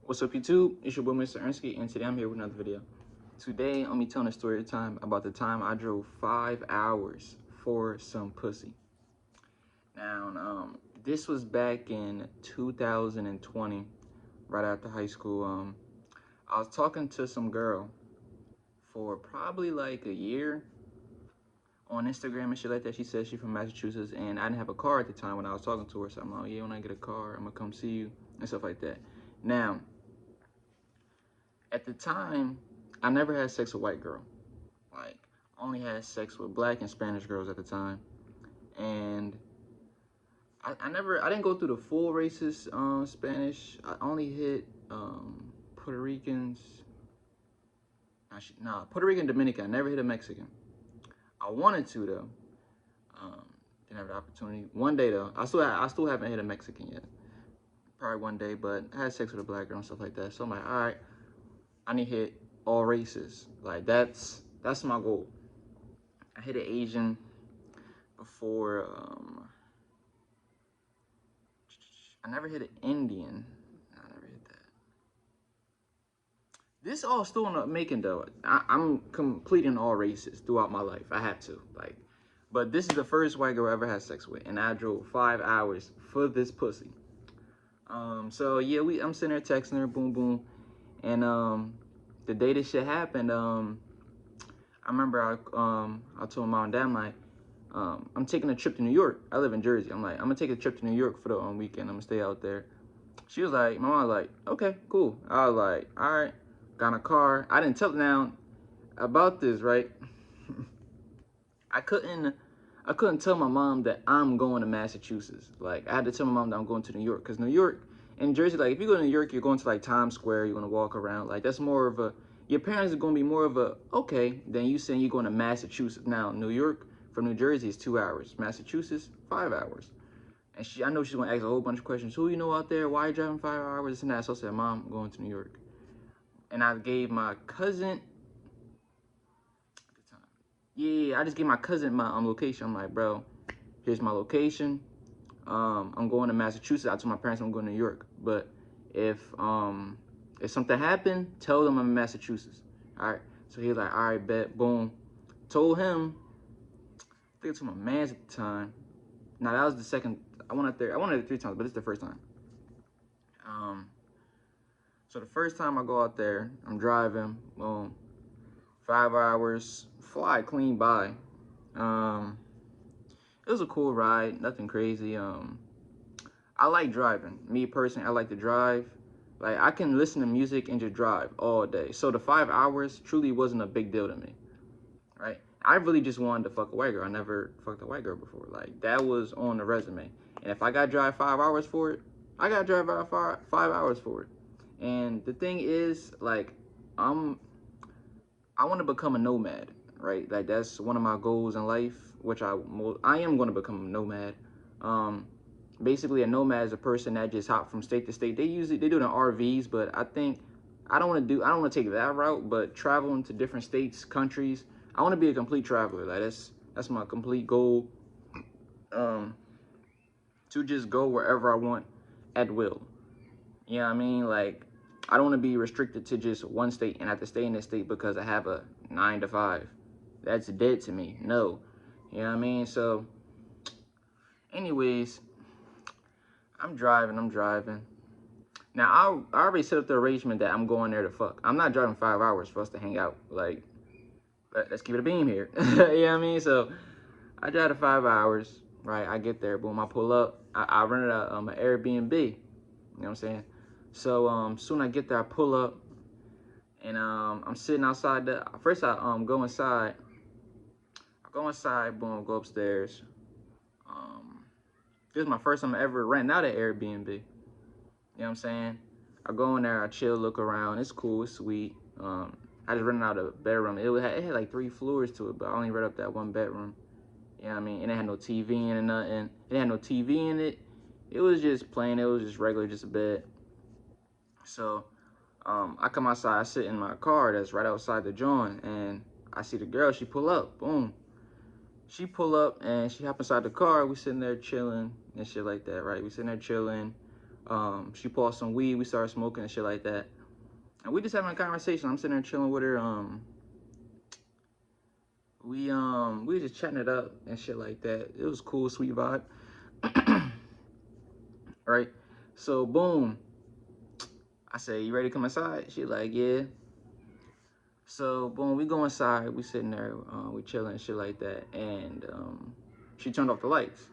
What's up, YouTube? It's your boy, Mr. Ernsky, and today I'm here with another video. Today, I'm telling a story time about the time I drove 5 hours for some pussy. Now, this was back in 2020, right after high school. I was talking to some girl for probably like a year on Instagram and shit like that. She said she's from Massachusetts, and I didn't have a car at the time when I was talking to her. So I'm like, yeah, when I get a car, I'm gonna come see you and stuff like that. Now, at the time, I never had sex with a white girl. Like, only had sex with black and Spanish girls at the time. And I didn't go through the full racist Spanish. I only hit Puerto Ricans. Puerto Rican, Dominican. I never hit a Mexican. I wanted to though. Didn't have the opportunity. One day though, I still haven't hit a Mexican yet. Probably one day, but I had sex with a black girl and stuff like that. So I'm like, all right, I need to hit all races. Like that's my goal. I hit an Asian before. I never hit an Indian. I never hit that. This all still in the making though. I'm completing all races throughout my life. I have to but this is the first white girl I ever had sex with, and I drove 5 hours for this pussy. So yeah, I'm sitting there texting her, boom, boom, and the day this shit happened, I remember I told my mom and dad, I'm like, I'm taking a trip to New York. I live in Jersey. I'm like, I'm gonna take a trip to New York for the weekend. I'm gonna stay out there. She was like, my mom was like, okay, cool. I was like, all right, got in a car. I didn't tell now about this, right? I couldn't tell my mom that I'm going to Massachusetts. Like, I had to tell my mom that I'm going to New York, because New York and Jersey, like, if you go to New York, you're going to like Times Square, you're gonna walk around. Like, that's more of a, your parents are gonna be more of a okay than you saying you're going to Massachusetts. Now, New York from New Jersey is 2 hours. Massachusetts, 5 hours. And I know she's gonna ask a whole bunch of questions. Who you know out there? Why are you driving 5 hours? This and that. So I said, Mom, I'm going to New York. And I gave my cousin, I just gave my cousin my location. I'm like, bro, here's my location. I'm going to Massachusetts. I told my parents I'm going to New York. But if something happened, tell them I'm in Massachusetts. All right. So he was like, all right, bet, boom. Told him. I think I told my man's at the time. Now that was the second. I went there 3 times, but this is the first time. So the first time I go out there, I'm driving. Boom. 5 hours, fly clean by. It was a cool ride, nothing crazy. I like driving. Me personally, I like to drive. Like, I can listen to music and just drive all day. So the 5 hours truly wasn't a big deal to me, right? I really just wanted to fuck a white girl. I never fucked a white girl before. Like, that was on the resume. And if I gotta drive 5 hours for it, I gotta drive 5 hours for it. And the thing is, like, I want to become a nomad, right? Like, that's one of my goals in life, which I am going to become a nomad. Basically, a nomad is a person that just hop from state to state. They do it in RVs, but I think I don't want to take that route. But traveling to different states, countries, I want to be a complete traveler. Like, that's my complete goal. To just go wherever I want at will. You know what I mean? Like, I don't want to be restricted to just one state and have to stay in this state because I have a 9 to 5. That's dead to me. No. You know what I mean? So, anyways, I'm driving. Now, I already set up the arrangement that I'm going there to fuck. I'm not driving 5 hours for us to hang out. Like, let's keep it a beam here. You know what I mean? So, I drive to 5 hours, right? I get there, boom, I pull up. I rented an Airbnb. You know what I'm saying? So, soon I get there, I pull up, and I'm sitting outside. First, I go inside. Boom, go upstairs. This is my first time ever renting out an Airbnb. You know what I'm saying? I go in there, I chill, look around. It's cool, it's sweet. I just rented out a bedroom. It had like 3 floors to it, but I only rented up that one bedroom. You know what I mean? And it had no TV in it, nothing. It had no TV in it. It was just plain. It was just regular, just a bed. So, I come outside, I sit in my car that's right outside the joint, and I see the girl, she pull up, boom. She pull up, and she hop inside the car, we sitting there chilling, and shit like that, right? We sitting there chilling, She bought some weed. We started smoking and shit like that. And we just having a conversation. I'm sitting there chilling with her. We just chatting it up and shit like that. It was cool, sweet vibe. Right? So boom. I said, "You ready to come inside?" She like, "Yeah." So boom, we go inside. We sitting there, we chilling and shit like that. And she turned off the lights.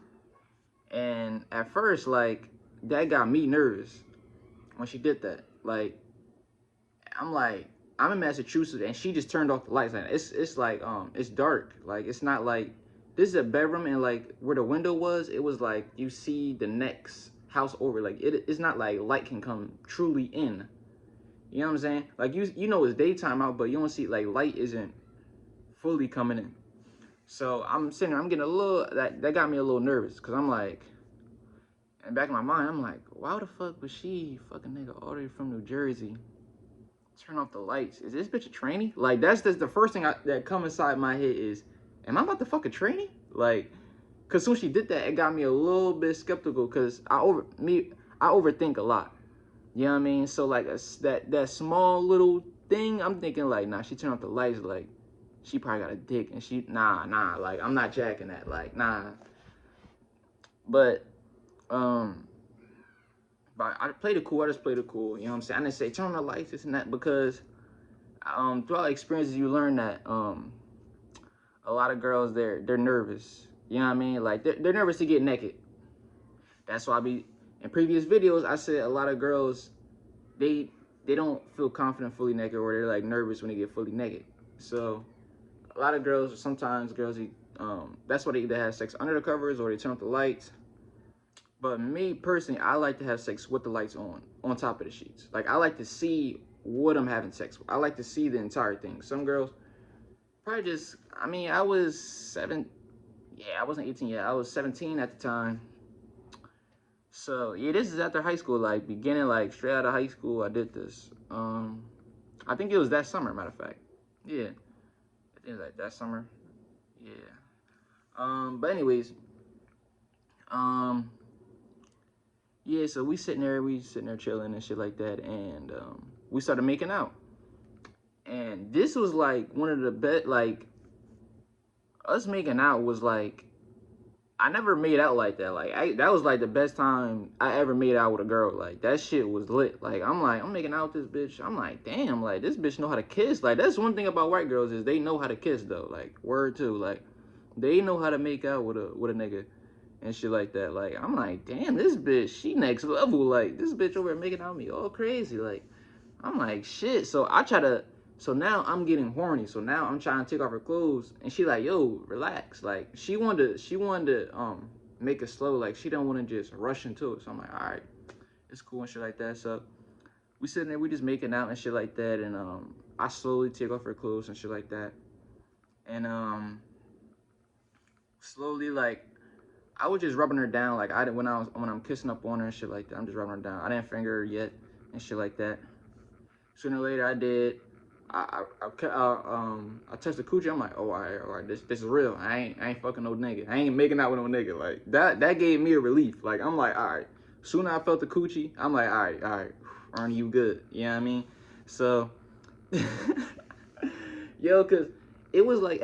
And at first, like, that got me nervous when she did that. Like, I'm like, I'm in Massachusetts and she just turned off the lights. And it's like it's dark. Like, it's not like, this is a bedroom, and like where the window was, it was like you see the next house over. Like, it's not like light can come truly in. You know what I'm saying? Like, you know it's daytime out, but you don't see, like, light isn't fully coming in. So I'm sitting there, I'm getting a little, that got me a little nervous, because I'm like, in the back of my mind, I'm like, why the fuck was she fucking nigga all the way from New Jersey turn off the lights? Is this bitch a trainee? Like, that's just the first thing that come inside my head is, am I about to fuck a trainee? Like, because soon she did that, it got me a little bit skeptical, because I overthink a lot. You know what I mean? So like that small little thing, I'm thinking like, nah, she turned off the lights, like she probably got a dick, and nah, like I'm not jacking that, like nah. But um, but I played it cool. I just played it cool. You know what I'm saying? I didn't say turn on the lights, this and that, because throughout experiences you learn that a lot of girls, they're nervous. You know what I mean? Like they're nervous to get naked. That's why in previous videos I said a lot of girls, they don't feel confident fully naked, or they're like nervous when they get fully naked. So a lot of girls, sometimes girls, that's why they either have sex under the covers or they turn off the lights. But me personally, I like to have sex with the lights on top of the sheets. Like, I like to see what I'm having sex with. I like to see the entire thing. Some girls probably just, I mean, I was I wasn't 18 yet. I was 17 at the time. So yeah, this is after high school, like beginning, like straight out of high school, I did this. I think it was that summer, matter of fact. Yeah, I think it was like that summer. Yeah. But anyways, um, yeah. So we sitting there chilling and shit like that, and we started making out. And this was like one of the best. Like, us making out was like, I never made out like that. Like, that was like the best time I ever made out with a girl. Like, that shit was lit. Like, I'm making out with this bitch. I'm like, damn, like, this bitch know how to kiss. Like, that's one thing about white girls, is they know how to kiss though. Like, word too. Like, they know how to make out with a nigga and shit like that. Like, I'm like, damn, this bitch, she next level. Like, this bitch over here making out with me all crazy. Like, I'm like, shit. So now I'm getting horny. So now I'm trying to take off her clothes, and she like, yo, relax. Like, she wanted to make it slow. Like, she don't want to just rush into it. So I'm like, all right, it's cool and shit like that. So we sitting there, we just making out and shit like that, and I slowly take off her clothes and shit like that, and slowly, like, I was just rubbing her down. Like, when I'm kissing up on her and shit like that, I'm just rubbing her down. I didn't finger her yet and shit like that. Sooner or later, I did. I touched the coochie. I'm like, oh, all right, this is real. I ain't fucking no nigga. I ain't making out with no nigga. Like, that gave me a relief. Like, I'm like, all right. Soon I felt the coochie. I'm like, all right, Ernie, you good? You know what I mean? So, yo, cause it was like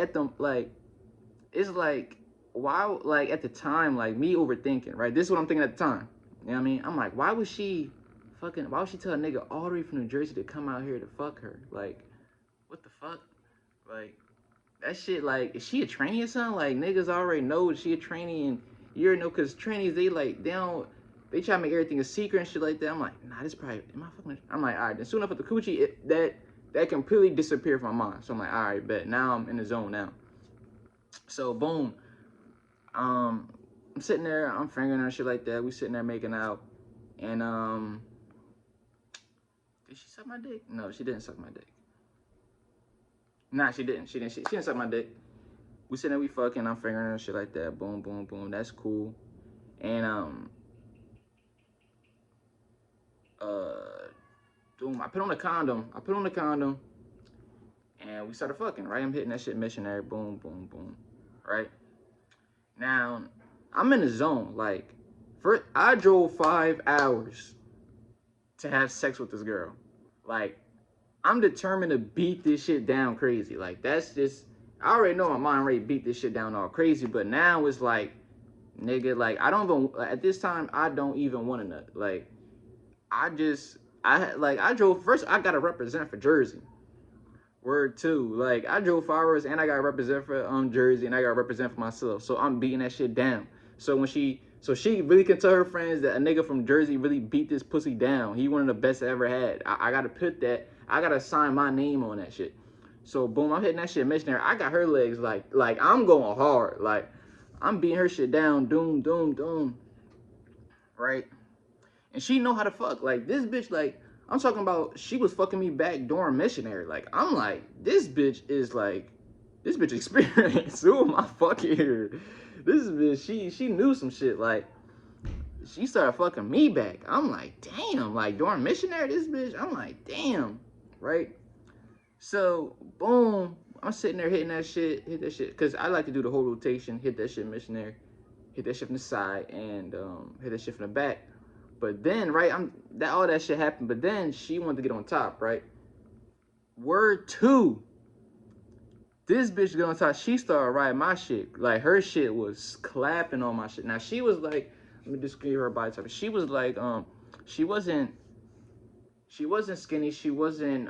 it's like, why, like, at the time, like, me overthinking, right? This is what I'm thinking at the time. You know what I mean? I'm like, why would she tell a nigga all the way from New Jersey to come out here to fuck her? Like, what the fuck? Like, that shit, like, is she a trainee or something? Like, niggas already know she a trainee, and you already know, because trainees, they try to make everything a secret and shit like that. I'm like, nah, this probably, am I fucking, I'm like, all right, then soon enough with the coochie, that completely disappeared from my mind. So I'm like, all right, bet, now I'm in the zone now. So, boom, I'm sitting there, I'm fingering her and shit like that. We sitting there making out, and, did she suck my dick? No, she didn't suck my dick. Nah, she didn't. She didn't suck my dick. We sitting there, we fucking, I'm fingering her and shit like that. Boom, boom, boom. That's cool. And boom, I put on the condom. And we started fucking, right? I'm hitting that shit missionary. Boom, boom, boom. Right? Now, I'm in the zone. Like, I drove 5 hours to have sex with this girl. Like, I'm determined to beat this shit down crazy. Like, that's just, I already know my mind already beat this shit down all crazy, but now it's like, nigga, like, I don't even, at this time, I don't even want to nut. Like, I drove, first, I got to represent for Jersey. Word two. Like, I drove 5 hours and I got to represent for Jersey and I got to represent for myself. So I'm beating that shit down. So she really can tell her friends that a nigga from Jersey really beat this pussy down. He one of the best I ever had. I got to put that, I got to sign my name on that shit. So boom, I'm hitting that shit missionary. I got her legs like I'm going hard. Like, I'm beating her shit down. Doom, doom, doom. Right? And she know how to fuck. Like, this bitch, like, I'm talking about, she was fucking me back during missionary. Like, I'm like, this bitch experienced. Who am I fucking here? This bitch, she knew some shit. Like, she started fucking me back. I'm like, damn. Like, during missionary, this bitch, I'm like, damn. Right? So, boom. I'm sitting there hitting that shit, hit that shit. Because I like to do the whole rotation, hit that shit missionary, hit that shit from the side, and hit that shit from the back. But then, right, all that shit happened. But then she wanted to get on top, right? Word two. This bitch get on top. She started riding my shit. Like, her shit was clapping on my shit. Now she was like, let me just give her body type. She was like, she wasn't skinny. She wasn't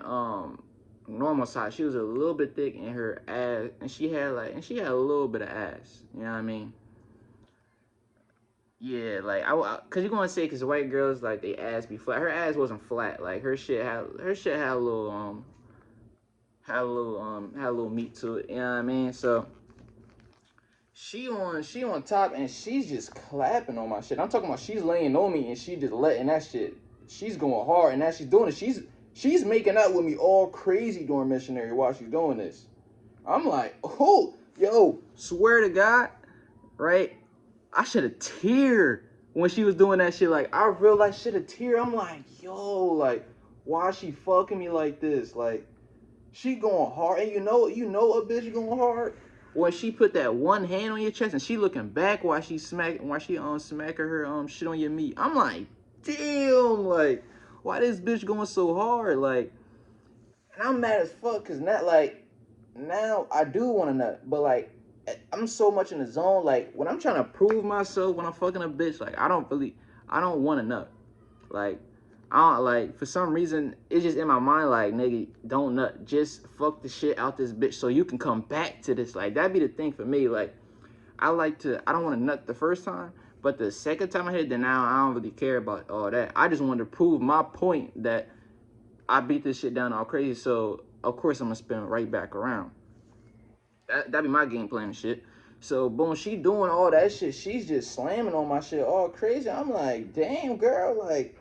normal size. She was a little bit thick in her ass, and she had a little bit of ass. You know what I mean? Yeah, like cause you're gonna say, cause white girls, like, they ass be flat. Her ass wasn't flat. Like, her shit had a little had a little meat to it. You know what I mean? So she on top and she's just clapping on my shit. I'm talking about, she's laying on me and she just letting that shit. She's going hard, and as she's doing it, she's making out with me all crazy during missionary while she's doing this. I'm like, oh, yo, swear to God, right? I should have teared when she was doing that shit. Like, I realized should have teared. I'm like, yo, like, why is she fucking me like this? Like, she going hard, and you know a bitch going hard when she put that one hand on your chest and she looking back while she smacking her shit on your meat. I'm like, damn, like, why this bitch going so hard? Like, and I'm mad as fuck, cause not like, now I do want to nut, but like, I'm so much in the zone. Like, when I'm trying to prove myself when I'm fucking a bitch, like, I don't want to nut. Like, I don't, like, for some reason, it's just in my mind, like, nigga, don't nut. Just fuck the shit out this bitch so you can come back to this. Like, that'd be the thing for me. Like, I don't want to nut the first time, but the second time I hit it, then now I don't really care about all that. I just wanted to prove my point that I beat this shit down all crazy, so of course I'm gonna spin right back around. That'd be my game plan and shit. So boom, she doing all that shit. She's just slamming on my shit all crazy. I'm like, damn, girl, like,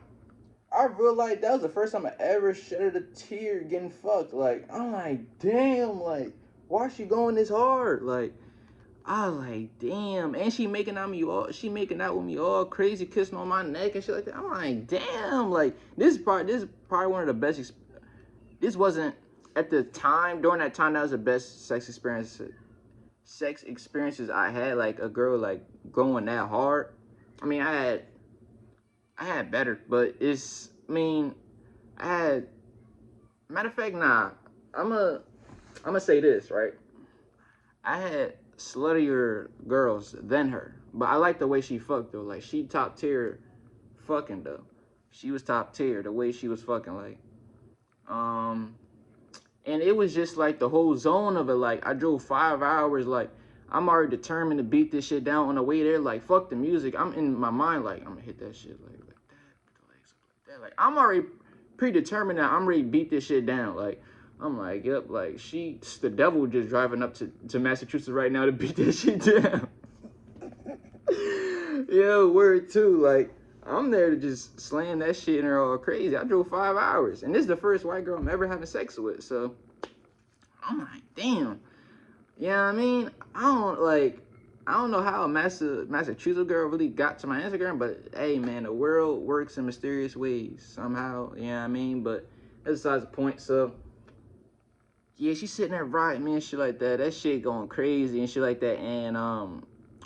I realized that was the first time I ever shedded a tear getting fucked. Like, I'm like, damn, like, why is she going this hard? Like, I like, damn. And she making out with me all crazy, kissing on my neck and shit like that. I'm like, damn, like, this is probably one of the best. This wasn't, at the time, during that time, that was the best sex experiences I had. Like, a girl, like, going that hard. I mean, I had better, but matter of fact, nah, I'm gonna say this, right? I had sluttier girls than her, but I like the way she fucked, though. Like, she top tier fucking, though. She was top tier, the way she was fucking, like, and it was just like the whole zone of it. Like, I drove 5 hours. Like, I'm already determined to beat this shit down on the way there. Like, fuck the music. I'm in my mind, like, I'm gonna hit that shit like that, put the legs up like that. Like, I'm already predetermined that I'm ready to beat this shit down. Like, I'm like, yep, like, the devil just driving up to Massachusetts right now to beat that shit down. Yo, word too. Like, I'm there to just slam that shit in her all crazy. I drove 5 hours, and this is the first white girl I'm ever having sex with. So I'm like, damn. You know what I mean? I don't know how a Massachusetts girl really got to my Instagram, but hey, man, the world works in mysterious ways somehow. You know what I mean? But that's besides the point. So yeah, she's sitting there riding me and shit like that. That shit going crazy and shit like that. And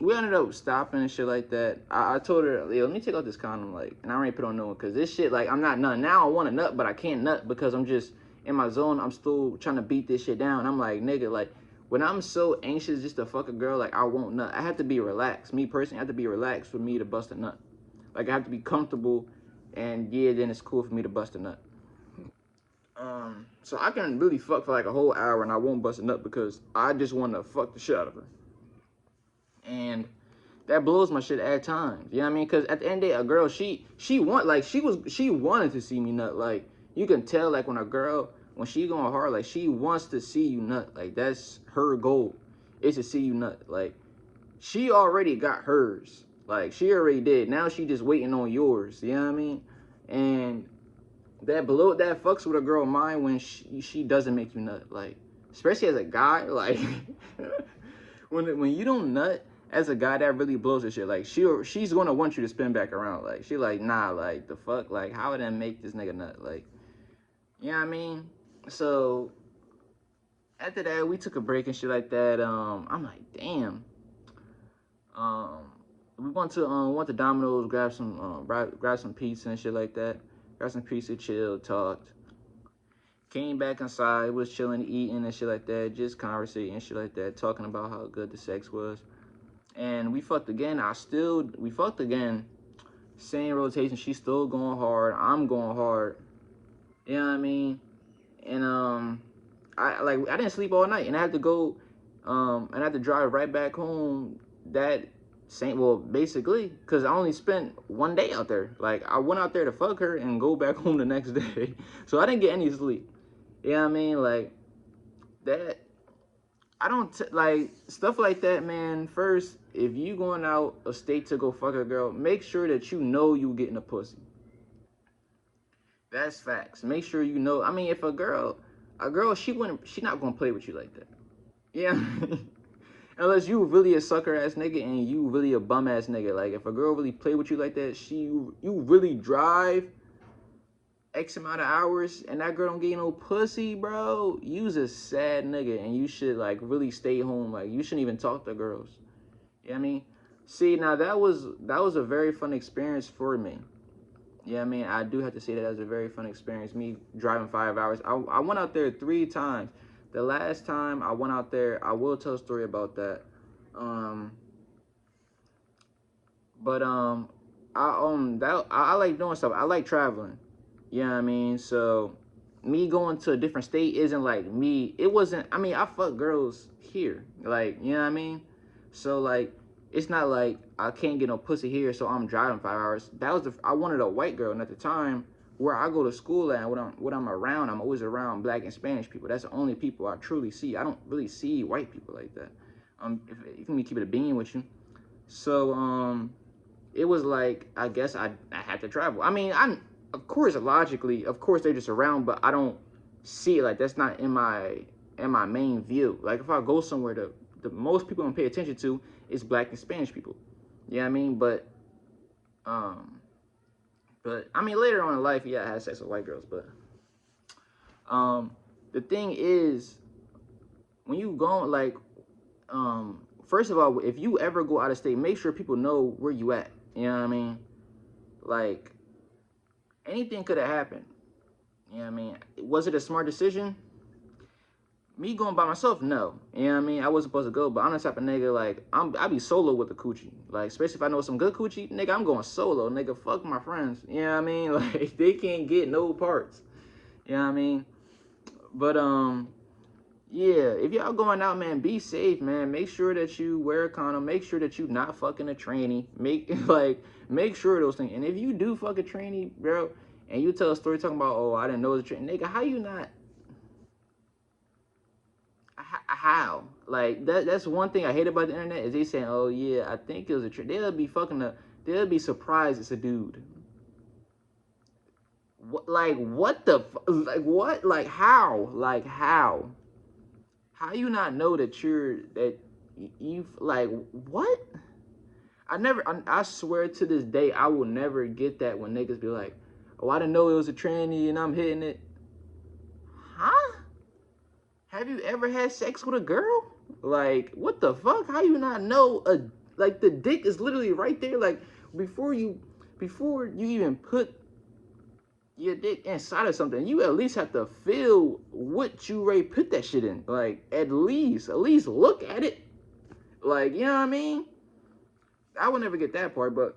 we ended up stopping and shit like that. I told her, yo, let me take out this condom, like, and I already put on no one, because this shit, like, I'm not nut. Now I want to nut, but I can't nut because I'm just in my zone. I'm still trying to beat this shit down. I'm like, nigga, like, when I'm so anxious just to fuck a girl, like, I won't nut. I have to be relaxed. Me personally, I have to be relaxed for me to bust a nut. Like, I have to be comfortable, and yeah, then it's cool for me to bust a nut. So I can really fuck for like a whole hour and I won't bust a nut because I just want to fuck the shit out of her. And that blows my shit at times. You know what I mean? Because at the end of the day, a girl, she wanted to see me nut. Like, you can tell, like, when a girl, when she going hard, like, she wants to see you nut. Like, that's her goal, is to see you nut. Like, she already got hers. Like, she already did. Now she just waiting on yours. You know what I mean? And that fucks with a girl mind when she doesn't make you nut. Like, especially as a guy, like, when you don't nut as a guy, that really blows her shit. Like, she's gonna want you to spin back around. Like, she like, nah, like, the fuck, like, how would that make this nigga nut? Like, you know what I mean? So after that, we took a break and shit like that. I'm like, damn. We went to Domino's, grab some pizza and shit like that. Got some pizza, chilled, talked. Came back inside, was chilling, eating and shit like that, just conversating and shit like that, talking about how good the sex was. And we fucked again. We fucked again. Same rotation. She's still going hard. I'm going hard. You know what I mean? And I didn't sleep all night, and I had to go, and I had to drive right back home basically, because I only spent 1 day out there. Like, I went out there to fuck her and go back home the next day. So I didn't get any sleep. You know what I mean? Like, that, like, stuff like that, man. First, if you going out of state to go fuck a girl, make sure that you know you getting a pussy. That's facts. Make sure you know. I mean, if a girl, she not gonna play with you like that. Yeah. Unless you really a sucker ass nigga and you really a bum ass nigga. Like, if a girl really play with you like that, you really drive X amount of hours and that girl don't get no pussy, bro, you's a sad nigga and you should, like, really stay home. Like, you shouldn't even talk to girls. You know what I mean? See, now that was a very fun experience for me. Yeah, you know I mean, I do have to say that was a very fun experience. Me driving 5 hours. I went out there 3 times. The last time I went out there, I will tell a story about that. I like doing stuff. I like traveling. You know what I mean? So me going to a different state isn't like me. It wasn't. I mean, I fuck girls here. Like, you know what I mean? So, like, it's not like I can't get no pussy here, so I'm driving 5 hours. I wanted a white girl, and at the time where I go to school at, what I'm around, I'm always around Black and Spanish people. That's the only people I truly see. I don't really see white people like that. If me keep it a bean with you. So it was like, I guess I had to travel. I mean, of course, logically, of course they're just around, but I don't see it. Like, that's not in my main view. Like, if I go somewhere, the most people I'm gonna pay attention to is Black and Spanish people. You know what I mean? But I mean, later on in life, yeah, I had sex with white girls. But the thing is, when you go, like, first of all, if you ever go out of state, make sure people know where you at. You know what I mean? Like, anything could have happened. You know what I mean? Was it a smart decision? Me going by myself, no. You know what I mean? I wasn't supposed to go, but I'm the type of nigga, like, I be solo with the coochie. Like, especially if I know some good coochie, nigga, I'm going solo, nigga. Fuck my friends. You know what I mean? Like, they can't get no parts. You know what I mean? But, yeah, if y'all going out, man, be safe, man. Make sure that you wear a condom. Make sure that you not fucking a tranny. Make sure of those things. And if you do fuck a tranny, bro, and you tell a story talking about, oh, I didn't know it was a tranny, nigga, how you not? How? Like, that's one thing I hate about the internet is they saying, oh yeah, I think it was a trick. They'll be surprised it's a dude. What the like what? Like, how? Like, how? How you not know that you like, what? I swear to this day, I will never get that when niggas be like, oh, I didn't know it was a tranny and I'm hitting it. Huh? Have you ever had sex with a girl? Like, what the fuck? How you not know like the dick is literally right there. Like before you even put your dick inside of something, you at least have to feel what you already put that shit in. Like at least look at it. Like, you know what I mean? I would never get that part, but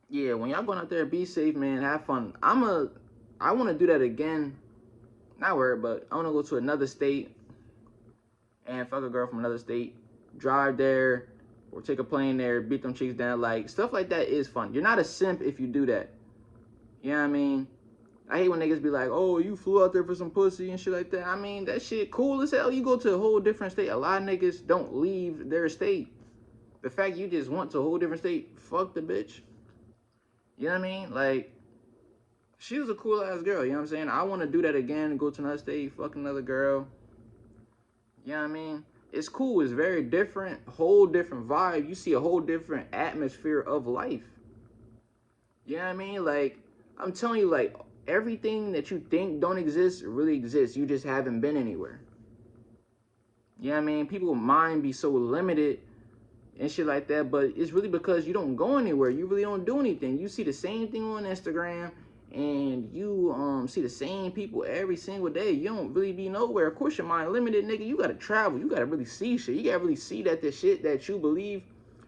yeah, when y'all going out there, be safe, man. Have fun. I want to do that again. Not worried, but I want to go to another state and fuck a girl from another state, drive there, or take a plane there, beat them chicks down. Like, stuff like that is fun. You're not a simp if you do that. You know what I mean? I hate when niggas be like, oh, you flew out there for some pussy and shit like that. I mean, that shit cool as hell. You go to a whole different state. A lot of niggas don't leave their state. The fact you just went to a whole different state, fuck the bitch. You know what I mean? Like, she was a cool ass girl, you know what I'm saying? I want to do that again, go to another state, fuck another girl. You know what I mean? It's cool, it's very different, whole different vibe. You see a whole different atmosphere of life. You know what I mean? Like, I'm telling you, like, everything that you think don't exist really exists. You just haven't been anywhere. You know what I mean? People's mind be so limited and shit like that, but it's really because you don't go anywhere. You really don't do anything. You see the same thing on Instagram, and you see the same people every single day. You don't really be nowhere. Of course your mind limited, nigga. You gotta travel. You gotta really see shit. You gotta really see that the shit that you believe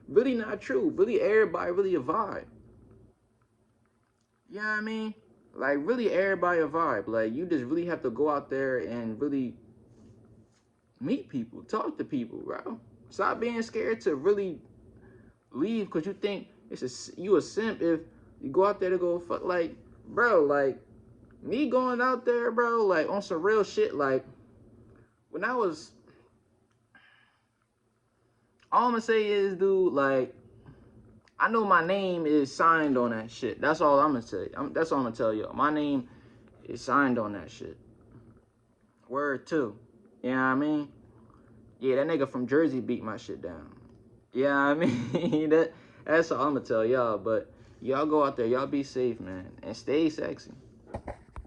really not true. Really everybody really a vibe. You know what I mean? Like really everybody a vibe. Like you just really have to go out there and really meet people, talk to people, bro. Stop being scared to really leave because you think you a simp if you go out there to go fuck. Like, bro, like me going out there, bro, like on some real shit. Like when I was, all I'm gonna say is, dude, like I know my name is signed on that shit. That's all I'm gonna say. That's all I'm gonna tell you. My name is signed on that shit. Word too. You know what I mean? Yeah, that nigga from Jersey beat my shit down. Yeah, I mean that's all I'm gonna tell y'all. But y'all go out there, y'all be safe, man, and stay sexy.